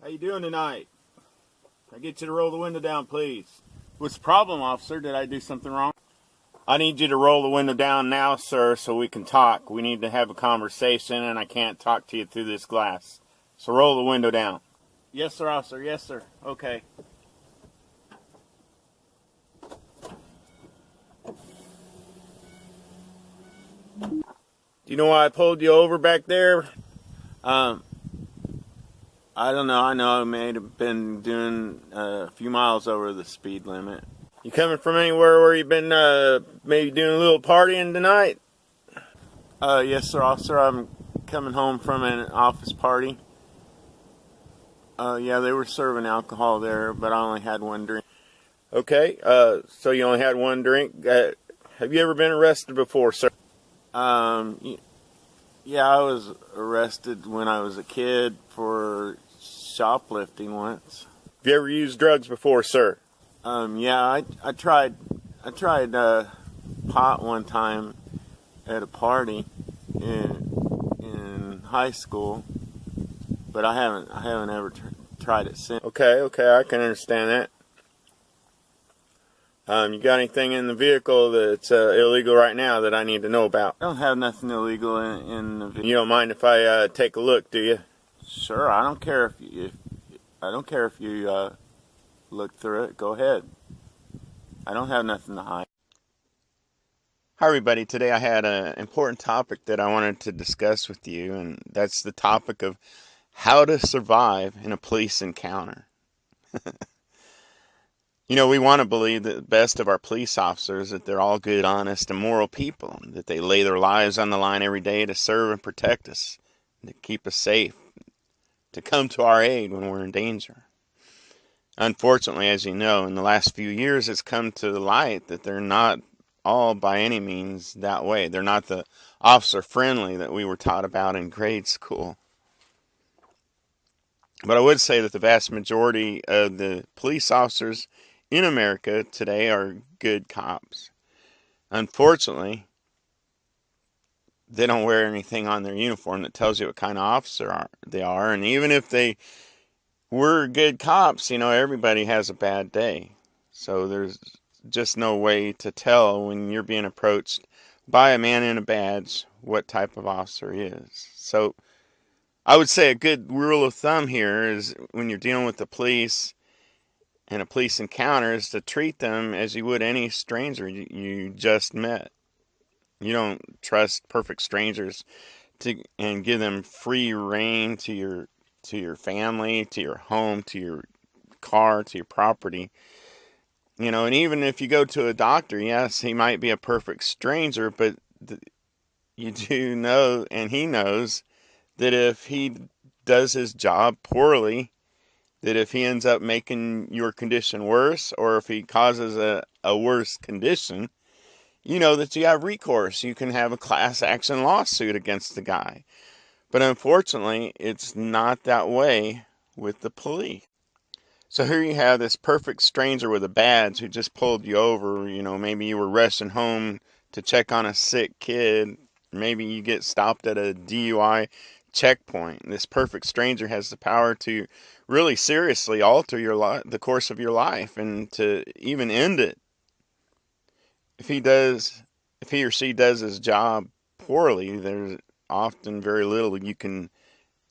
How you doing tonight? Can I get you to roll the window down, please? What's the problem, officer? Did I do something wrong? I need you to roll the window down now, sir, so we can talk. We need to have a conversation, and I can't talk to you through this glass. So roll the window down. Yes, sir, officer. Yes, sir. Okay. Do you know why I pulled you over back there? I don't know. I know I may have been doing a few miles over the speed limit. You coming from anywhere where you've been maybe doing a little partying tonight? Yes, sir, officer. I'm coming home from an office party. Yeah, they were serving alcohol there, but I only had one drink. Okay, so you only had one drink. Have you ever been arrested before, sir? Yeah, I was arrested when I was a kid for shoplifting once. Have you ever used drugs before, sir? Yeah, I tried pot one time at a party in high school, but I haven't ever tried it since. Okay, I can understand that. You got anything in the vehicle that's illegal right now that I need to know about? I don't have nothing illegal in the vehicle. You don't mind if I take a look, do you? Sure, I don't care if you look through it. Go ahead. I don't have nothing to hide. Hi everybody. Today I had an important topic that I wanted to discuss with you, and that's the topic of how to survive in a police encounter. You know, we want to believe that the best of our police officers, that they're all good, honest, and moral people, that they lay their lives on the line every day to serve and protect us, to keep us safe, to come to our aid when we're in danger. Unfortunately, as you know, in the last few years, it's come to the light that they're not all by any means that way. They're not the officer friendly that we were taught about in grade school. But I would say that the vast majority of the police officers in America today are good cops. Unfortunately, they don't wear anything on their uniform that tells you what kind of officer they are. And even if they were good cops, you know, everybody has a bad day. So there's just no way to tell when you're being approached by a man in a badge what type of officer he is. So I would say a good rule of thumb here is when you're dealing with the police and a police encounter is to treat them as you would any stranger you just met. You don't trust perfect strangers and give them free reign to your family, to your home, to your car, to your property. You know, and even if you go to a doctor, yes, he might be a perfect stranger, but you do know, and he knows, that if he does his job poorly, that if he ends up making your condition worse, or if he causes a worse condition, you know that you have recourse. You can have a class action lawsuit against the guy. But unfortunately, it's not that way with the police. So here you have this perfect stranger with a badge who just pulled you over. You know, maybe you were rushing home to check on a sick kid. Maybe you get stopped at a DUI checkpoint. This perfect stranger has the power to really seriously alter the course of your life, and to even end it. If he or she does his job poorly, there's often very little you can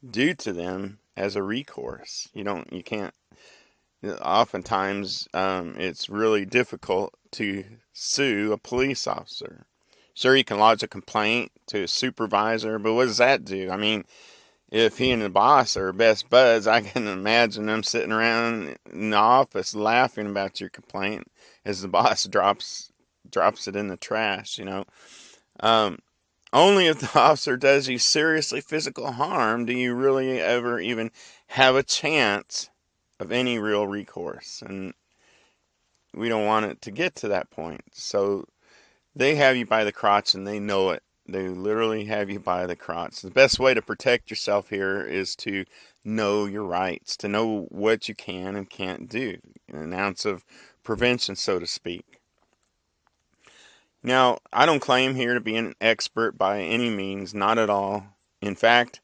do to them as a recourse. You can't. Oftentimes, it's really difficult to sue a police officer. Sure, you can lodge a complaint to a supervisor, but what does that do? I mean, if he and the boss are best buds, I can imagine them sitting around in the office laughing about your complaint as the boss drops it in the trash, you know. Only if the officer does you seriously physical harm do you really ever even have a chance of any real recourse. And we don't want it to get to that point. So they have you by the crotch, and they know it. They literally have you by the crotch. The best way to protect yourself here is to know your rights, to know what you can and can't do. An ounce of prevention, so to speak. Now, I don't claim here to be an expert by any means, not at all. In fact,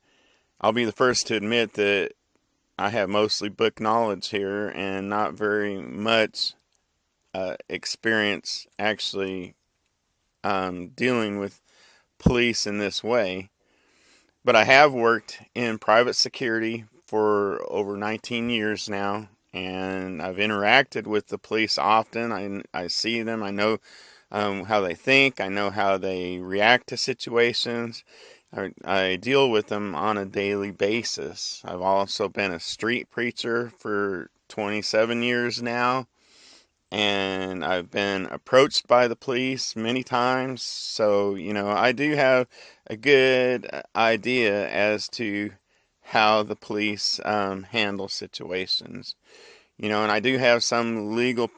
I'll be the first to admit that I have mostly book knowledge here and not very much experience actually dealing with police in this way. But I have worked in private security for over 19 years now, and I've interacted with the police often. I see them, I know how they think, I know how they react to situations. I deal with them on a daily basis. I've also been a street preacher for 27 years now, and I've been approached by the police many times. So, I do have a good idea as to how the police handle situations. And I do have some legal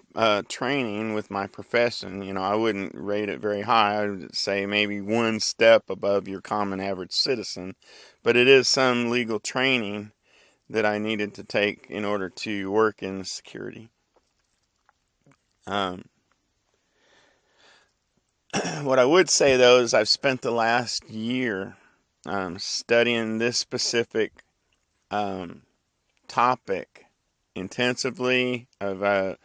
training with my profession. I wouldn't rate it very high. I would say maybe one step above your common average citizen. But it is some legal training that I needed to take in order to work in security. Um, what I would say, though, is I've spent the last year studying this specific um, topic intensively. I've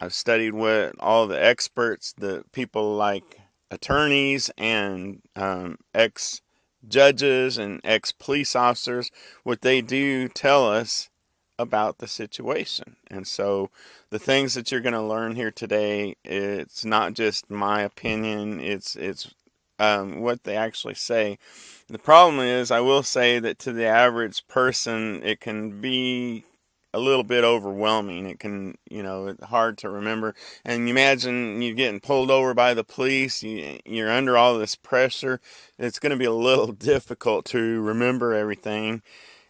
studied what all the experts, the people like attorneys and ex-judges and ex-police officers, what they do tell us about the situation. And so the things that you're going to learn here today, it's not just my opinion, it's what they actually say. The problem is, I will say that to the average person, it can be a little bit overwhelming. It can, it's hard to remember. And you imagine you getting pulled over by the police, you're under all this pressure. It's going to be a little difficult to remember everything.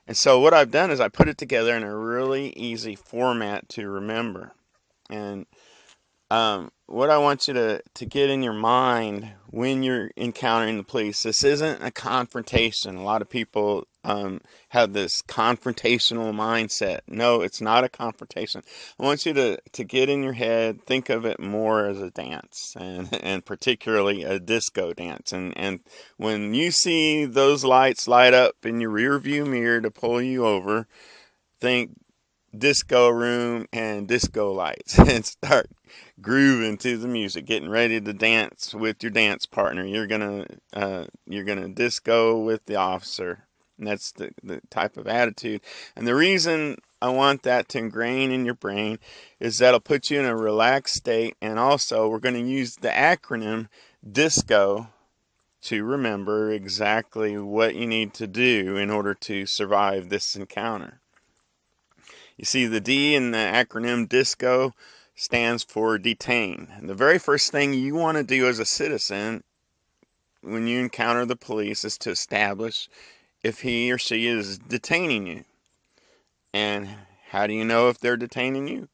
And so what I've done is I put it together in a really easy format to remember. And what I want you to get in your mind when you're encountering the police, this isn't a confrontation. A lot of people have this confrontational mindset. No, it's not a confrontation. I want you to get in your head, think of it more as a dance, and particularly a disco dance. And when you see those lights light up in your rear view mirror to pull you over, think disco room and disco lights and start grooving to the music, getting ready to dance with your dance partner. You're gonna disco with the officer, and that's the type of attitude. And the reason I want that to ingrain in your brain is that'll put you in a relaxed state. And also, we're going to use the acronym DISCO to remember exactly what you need to do in order to survive this encounter. You see, the D in the acronym DISCO stands for detain. And the very first thing you want to do as a citizen when you encounter the police is to establish if he or she is detaining you. And how do you know if they're detaining you?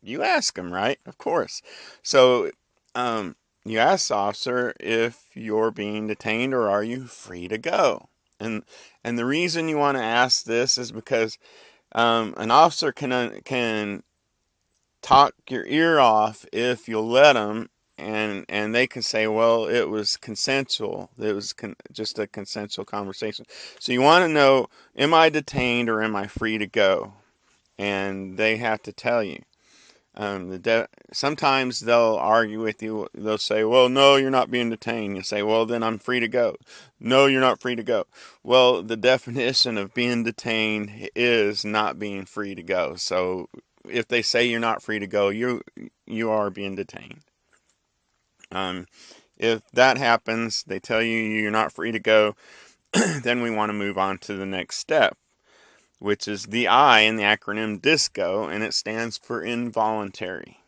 You ask them, right? Of course. So you ask the officer if you're being detained or are you free to go. And the reason you want to ask this is because an officer can talk your ear off if you'll let them, and they can say, well, it was consensual. It was just a consensual conversation. So you want to know, am I detained or am I free to go? And they have to tell you. Sometimes they'll argue with you. They'll say, well, no, you're not being detained. You say, well, then I'm free to go. No, you're not free to go. Well, the definition of being detained is not being free to go. So if they say you're not free to go, you are being detained. If that happens, they tell you you're not free to go, then we want to move on to the next step, which is the I in the acronym DISCO, and it stands for involuntary.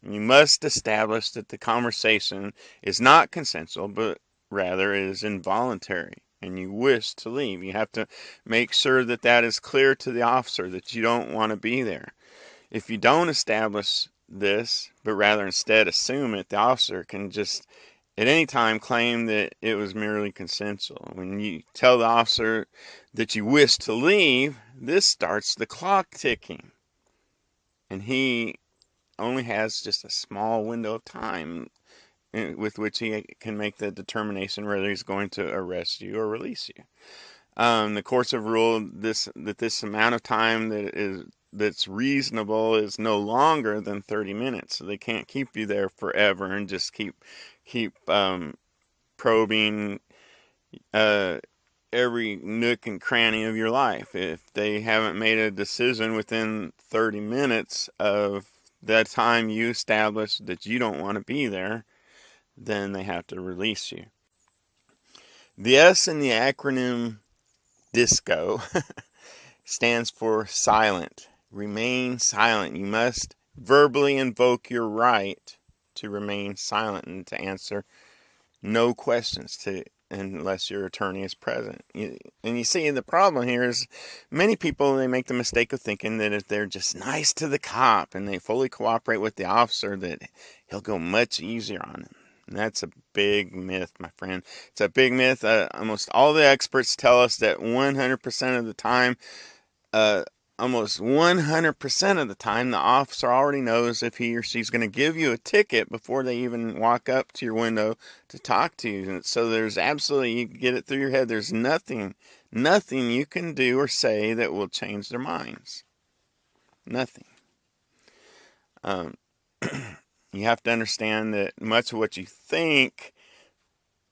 You must establish that the conversation is not consensual, but rather is involuntary, and you wish to leave. You have to make sure that that is clear to the officer, that you don't want to be there. If you don't establish this, but rather instead assume it, the officer can just at any time claim that it was merely consensual. When you tell the officer that you wish to leave, this starts the clock ticking. And he only has just a small window of time with which he can make the determination whether he's going to arrest you or release you. The courts have ruled that this amount of time that's reasonable is no longer than 30 minutes. So they can't keep you there forever and just keep probing uh, every nook and cranny of your life. If they haven't made a decision within 30 minutes of the time you established that you don't want to be there, then they have to release you. The S in the acronym DISCO stands for silent. Remain silent. You must verbally invoke your right to remain silent and to answer no questions unless your attorney is present. And you see, the problem here is many people, they make the mistake of thinking that if they're just nice to the cop and they fully cooperate with the officer, that he'll go much easier on them. And that's a big myth, my friend. It's a big myth. Almost all the experts tell us that 100% of the time, uh, almost 100% of the time, the officer already knows if he or she's going to give you a ticket before they even walk up to your window to talk to you. And so there's absolutely, you get it through your head, there's nothing you can do or say that will change their minds. Nothing. Um, you have to understand that much of what you think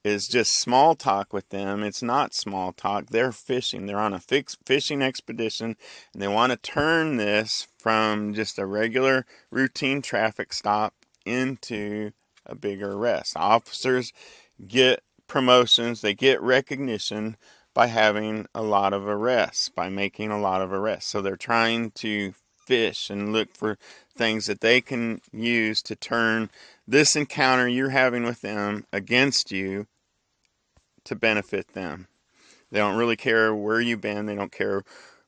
is just small talk with them. It's not small talk. They're fishing. They're on a fishing expedition, and they want to turn this from just a regular routine traffic stop into a bigger arrest. Officers get promotions, they get recognition by having a lot of arrests, by making a lot of arrests. So they're trying to fish and look for things that they can use to turn this encounter you're having with them against you to benefit them. They don't really care where you've been. They don't care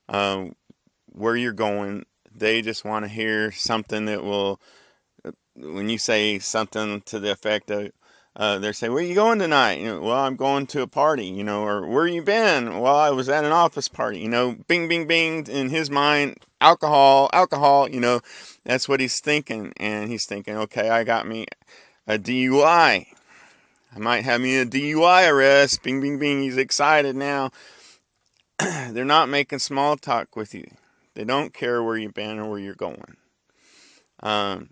where you're going. They just want to hear something that will, when you say something to the effect of, they say, where are you going tonight? Well, I'm going to a party, or where you been? Well, I was at an office party, bing, bing, bing. In his mind, alcohol, alcohol, that's what he's thinking. And he's thinking, okay, I got me a DUI. I might have me a DUI arrest. Bing, bing, bing. He's excited now. They're not making small talk with you. They don't care where you've been or where you're going. Um,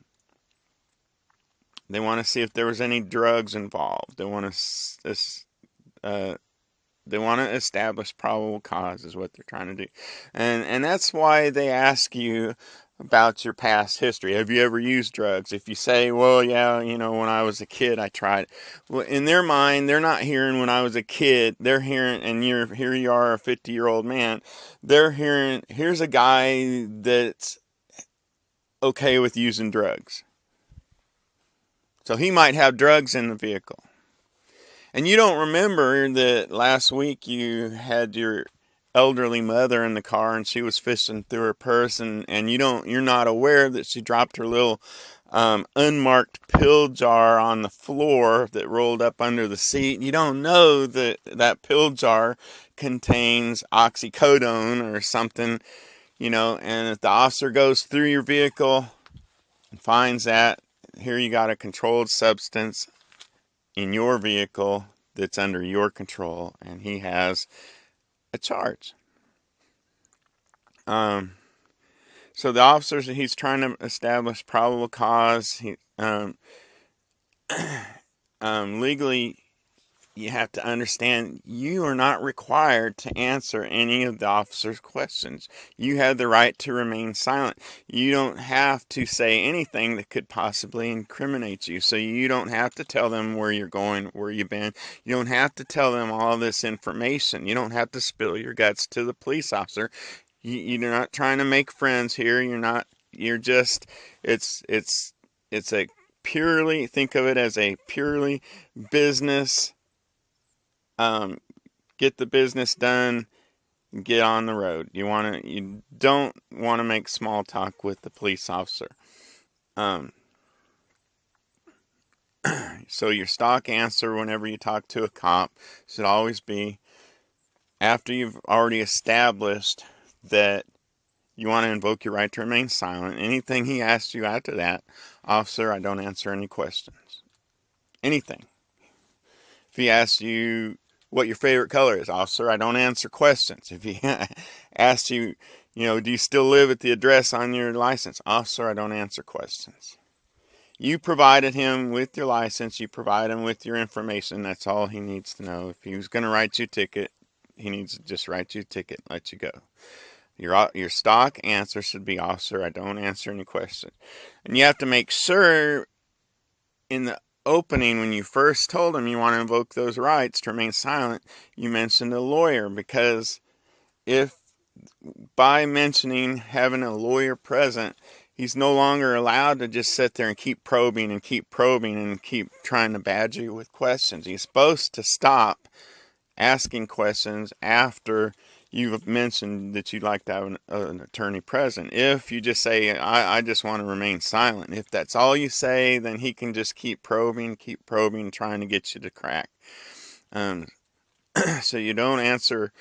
they want to see if there was any drugs involved. They want to establish probable cause is what they're trying to do. And that's why they ask you about your past history. Have you ever used drugs? If you say, well, yeah, when I was a kid, I tried. Well, in their mind, they're not hearing when I was a kid. They're hearing, and here you are, a 50-year-old man. They're hearing, here's a guy that's okay with using drugs. So he might have drugs in the vehicle. And you don't remember that last week you had your elderly mother in the car and she was fishing through her purse, and you're not aware that she dropped her little unmarked pill jar on the floor that rolled up under the seat. You don't know that that pill jar contains oxycodone or something, and if the officer goes through your vehicle and finds that, here you got a controlled substance in your vehicle that's under your control, and he has a charge. So the officers, he's trying to establish probable cause. Legally, you have to understand you are not required to answer any of the officer's questions. You have the right to remain silent. You don't have to say anything that could possibly incriminate you. So you don't have to tell them where you're going, where you've been. You don't have to tell them all this information. You don't have to spill your guts to the police officer. You're not trying to make friends here. It's a purely, think of it as a purely business, get the business done, get on the road. You don't want to make small talk with the police officer. So your stock answer whenever you talk to a cop should always be, after you've already established that you want to invoke your right to remain silent, anything he asks you after that, officer, I don't answer any questions. Anything. If he asks you what your favorite color is. Officer, I don't answer questions. If he asks you, do you still live at the address on your license? Officer, I don't answer questions. You provided him with your license. You provide him with your information. That's all he needs to know. If he was going to write you a ticket, he needs to just write you a ticket and let you go. Your stock answer should be, officer, I don't answer any questions. And you have to make sure in the opening, when you first told him you want to invoke those rights to remain silent, you mentioned a lawyer, because if by mentioning having a lawyer present, he's no longer allowed to just sit there and keep probing and keep probing and keep trying to badger you with questions. He's supposed to stop asking questions after you've mentioned that you'd like to have an attorney present. If you just say, I just want to remain silent, if that's all you say, then he can just keep probing, trying to get you to crack. So you don't answer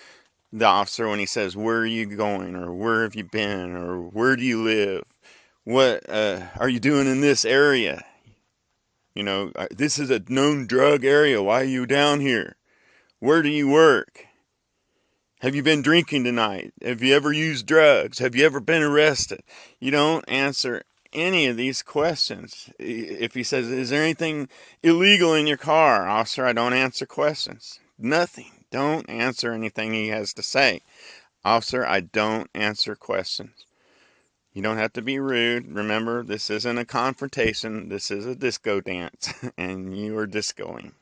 the officer when he says, where are you going, or where have you been, or where do you live? What are you doing in this area? This is a known drug area. Why are you down here? Where do you work? Have you been drinking tonight? Have you ever used drugs? Have you ever been arrested? You don't answer any of these questions. If he says, is there anything illegal in your car? Officer, I don't answer questions. Nothing. Don't answer anything he has to say. Officer, I don't answer questions. You don't have to be rude. Remember, this isn't a confrontation. This is a disco dance, and you are discoing.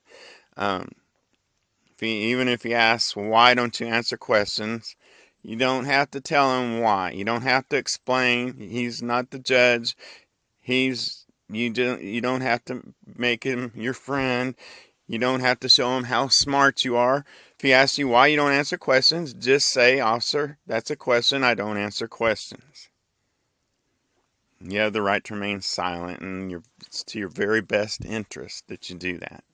Even if he asks, why don't you answer questions, you don't have to tell him why. You don't have to explain. He's not the judge. You don't have to make him your friend. You don't have to show him how smart you are. If he asks you why you don't answer questions, just say, officer, that's a question. I don't answer questions. You have the right to remain silent, and it's to your very best interest that you do that.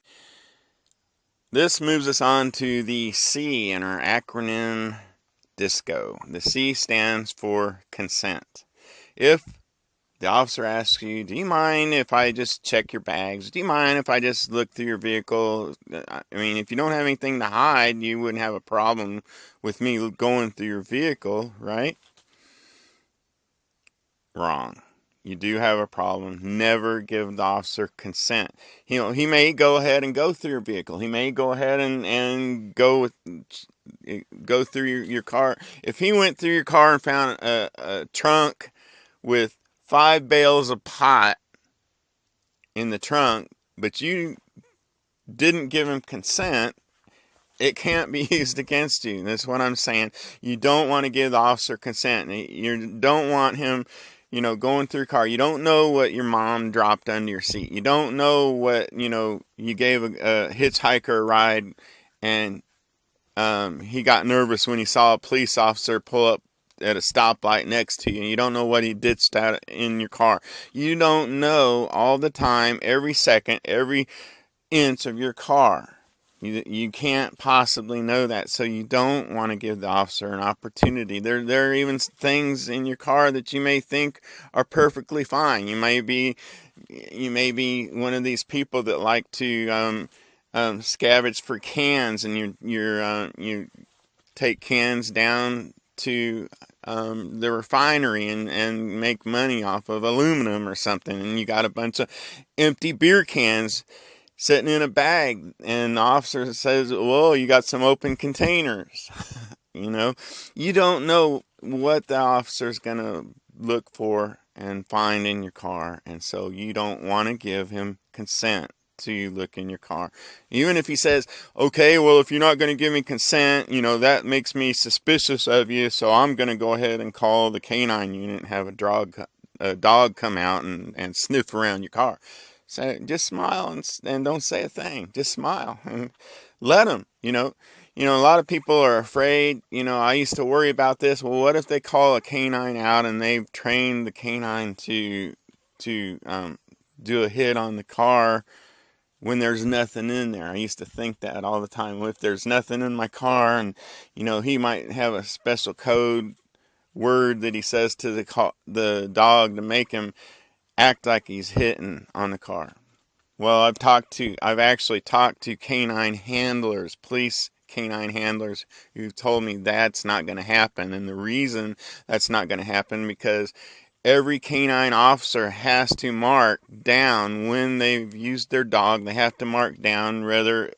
This moves us on to the C in our acronym DISCO. The C stands for consent. If the officer asks you, do you mind if I just check your bags? Do you mind if I just look through your vehicle? I mean, if you don't have anything to hide, you wouldn't have a problem with me going through your vehicle, right? Wrong. You do have a problem. Never give the officer consent. He may go ahead and go through your vehicle. He may go ahead and go through your car. If he went through your car and found a trunk with 5 bales of pot in the trunk, but you didn't give him consent, it can't be used against you. That's what I'm saying. You don't want to give the officer consent. You don't want him, going through your car. You don't know what your mom dropped under your seat. You don't know what, you gave a hitchhiker a ride, and he got nervous when he saw a police officer pull up at a stoplight next to you. You don't know what he ditched out in your car. You don't know all the time, every second, every inch of your car. You can't possibly know that, so you don't want to give the officer an opportunity. There are even things in your car that you may think are perfectly fine. You may be one of these people that like to scavenge for cans, and you take cans down to the refinery and make money off of aluminum or something, and you got a bunch of empty beer cans sitting in a bag, and the officer says, well, you got some open containers. You don't know what the officer's gonna look for and find in your car, and so you don't want to give him consent to look in your car. Even if he says, okay, well, if you're not going to give me consent, that makes me suspicious of you, so I'm going to go ahead and call the canine unit and have a dog come out and sniff around your car. So just smile and don't say a thing. Just smile and let them. A lot of people are afraid. I used to worry about this. Well, what if they call a canine out and they've trained the canine to do a hit on the car when there's nothing in there? I used to think that all the time. Well, if there's nothing in my car, and he might have a special code word that he says to the dog to make him act like he's hitting on the car. Well, I've actually talked to canine handlers, police canine handlers who've told me that's not going to happen. And the reason that's not going to happen because every canine officer has to mark down when they've used their dog. They have to mark down whether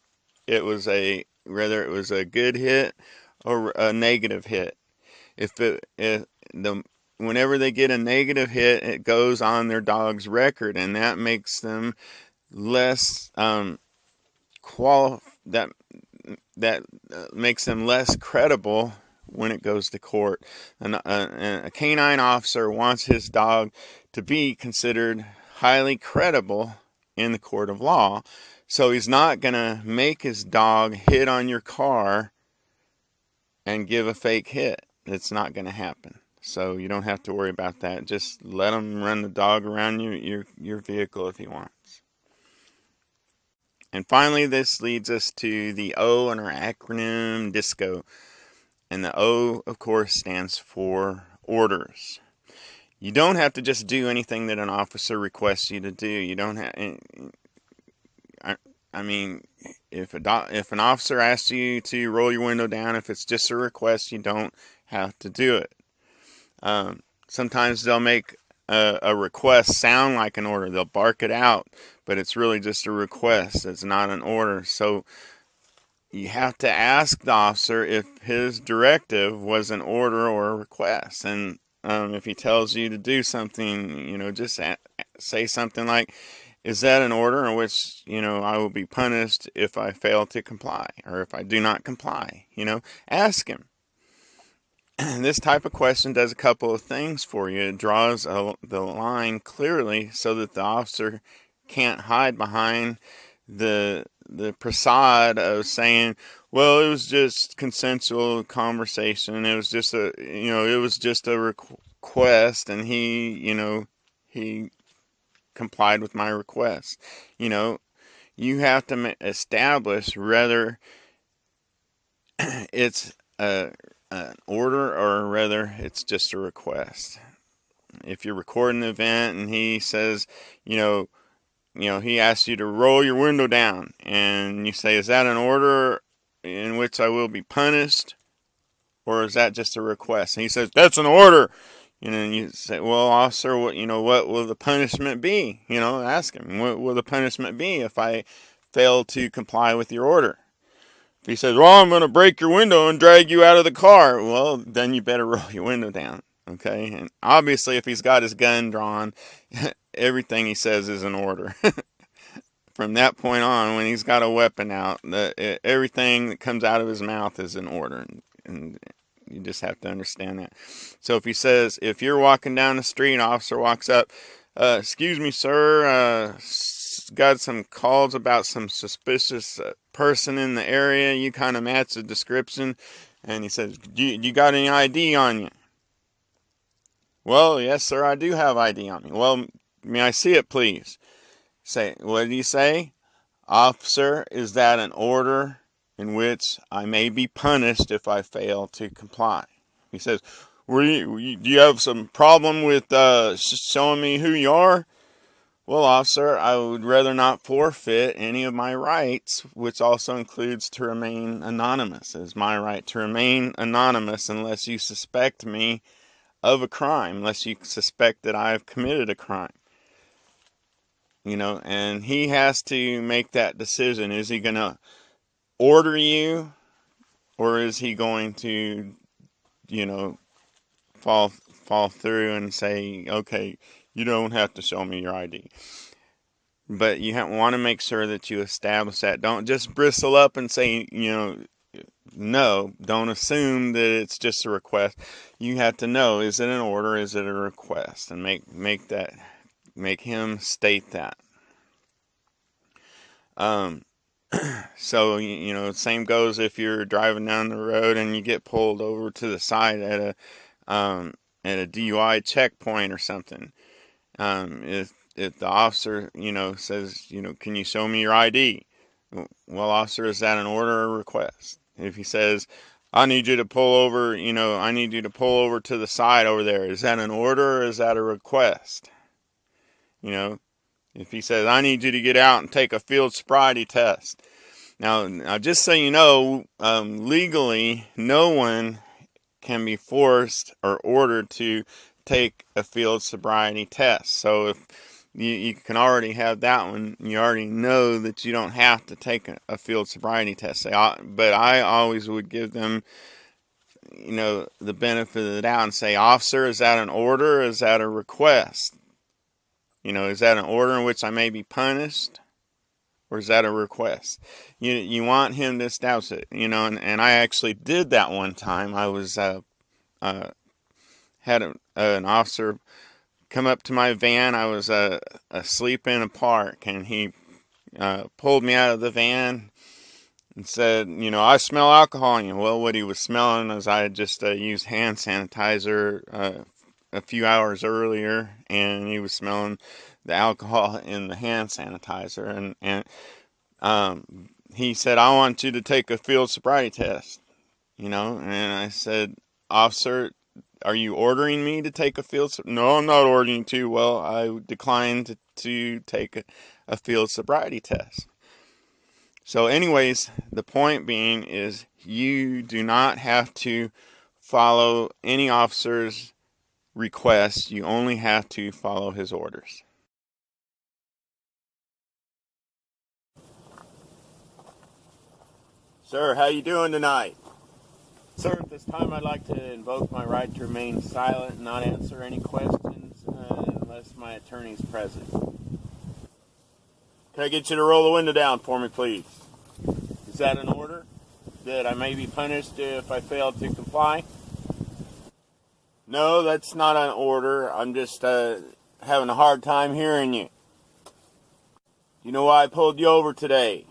it was a good hit or a negative hit. If the whenever they get a negative hit, it goes on their dog's record, and that makes them less that makes them less credible when it goes to court. A canine officer wants his dog to be considered highly credible in the court of law, so he's not going to make his dog hit on your car and give a fake hit. It's not going to happen. So you don't have to worry about that. Just let him run the dog around your vehicle if he wants. And finally, this leads us to the O in our acronym DISCO. And the O, of course, stands for orders. You don't have to just do anything that an officer requests you to do. You don't have. I mean, if an officer asks you to roll your window down, if it's just a request, you don't have to do it. Sometimes they'll make a request sound like an order. They'll bark it out, but it's really just a request. It's not an order. So you have to ask the officer if his directive was an order or a request. And if he tells you to do something, just say something like, is that an order in which, I will be punished if I fail to comply or if I do not comply? Ask him. This type of question does a couple of things for you. It draws the line clearly so that the officer can't hide behind the facade of saying, well, it was just consensual conversation. It was just a request, and he complied with my request. You have to establish whether it's an order or whether it's just a request. If you're recording an event and he says, he asks you to roll your window down, and you say, is that an order in which I will be punished, or is that just a request? And he says, that's an order. And you say, well, officer, what will the punishment be? Ask him, what will the punishment be if I fail to comply with your order? If he says, well, I'm going to break your window and drag you out of the car, well, then you better roll your window down, okay? And obviously, if he's got his gun drawn, everything he says is an order. From that point on, when he's got a weapon out, everything that comes out of his mouth is an order, and you just have to understand that. So if you're walking down the street, an officer walks up, excuse me, sir, got some calls about some suspicious person in the area. You kind of match the description. And he says, you got any ID on you? Well, yes, sir, I do have ID on me. Well, may I see it, please? Say, what did he say? Officer, is that an order in which I may be punished if I fail to comply? He says, do you have some problem with showing me who you are? Well, officer, I would rather not forfeit any of my rights, which also includes to remain anonymous. It's my right to remain anonymous unless you suspect me of a crime, unless you suspect that I've committed a crime. And he has to make that decision. Is he going to order you, or is he going to, fall through and say, okay, you don't have to show me your ID. But you want to make sure that you establish that. Don't just bristle up and say, no. Don't assume that it's just a request. You have to know, is it an order, is it a request? And make him state that. So, same goes if you're driving down the road and you get pulled over to the side at a DUI checkpoint or something. If the officer, says, can you show me your ID? Well, officer, is that an order or a request? If he says, I need you to pull over, I need you to pull over to the side over there, is that an order or is that a request? If he says, I need you to get out and take a field sobriety test, Now, just so you know, legally, no one can be forced or ordered to take a field sobriety test. So if you can already have that one, you already know that you don't have to take a field sobriety test. But I always would give them, the benefit of the doubt and say, officer, is that an order or is that a request? Is that an order in which I may be punished? Or is that a request? You want him to establish it, and I actually did that one time. I was had an officer come up to my van. I was asleep in a park, and he pulled me out of the van and said, I smell alcohol on you. Well, what he was smelling is I had just used hand sanitizer a few hours earlier, and he was smelling the alcohol in the hand sanitizer, and he said, I want you to take a field sobriety test, and I said, officer, are you ordering me to take a field? No, I'm not ordering you to. Well, I declined to take a field sobriety test. So anyways, the point being is you do not have to follow any officer's request. You only have to follow his orders. Sir, how you doing tonight? Sir, at this time I'd like to invoke my right to remain silent and not answer any questions unless my attorney is present. Can I get you to roll the window down for me, please? Is that an order? That I may be punished if I fail to comply? No, that's not an order. I'm just having a hard time hearing you. You know why I pulled you over today?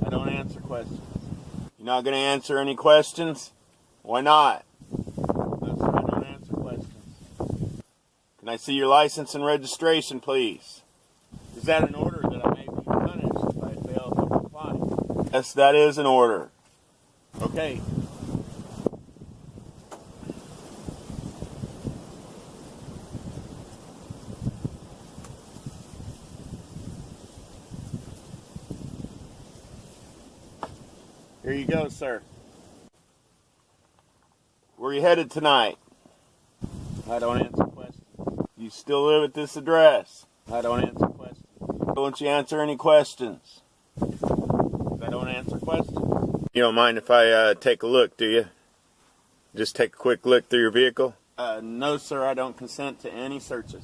I don't answer questions. You're not going to answer any questions? Why not? No, sir, I don't answer questions. Can I see your license and registration, please? Is that an order that I may be punished if I fail to comply? Yes, that is an order. Okay. Here you go, sir. Where are you headed tonight? I don't answer questions. You still live at this address? I don't answer questions. Don't you answer any questions? I don't answer questions. You don't mind if I take a look, do you? Just take a quick look through your vehicle? No, sir, I don't consent to any searches.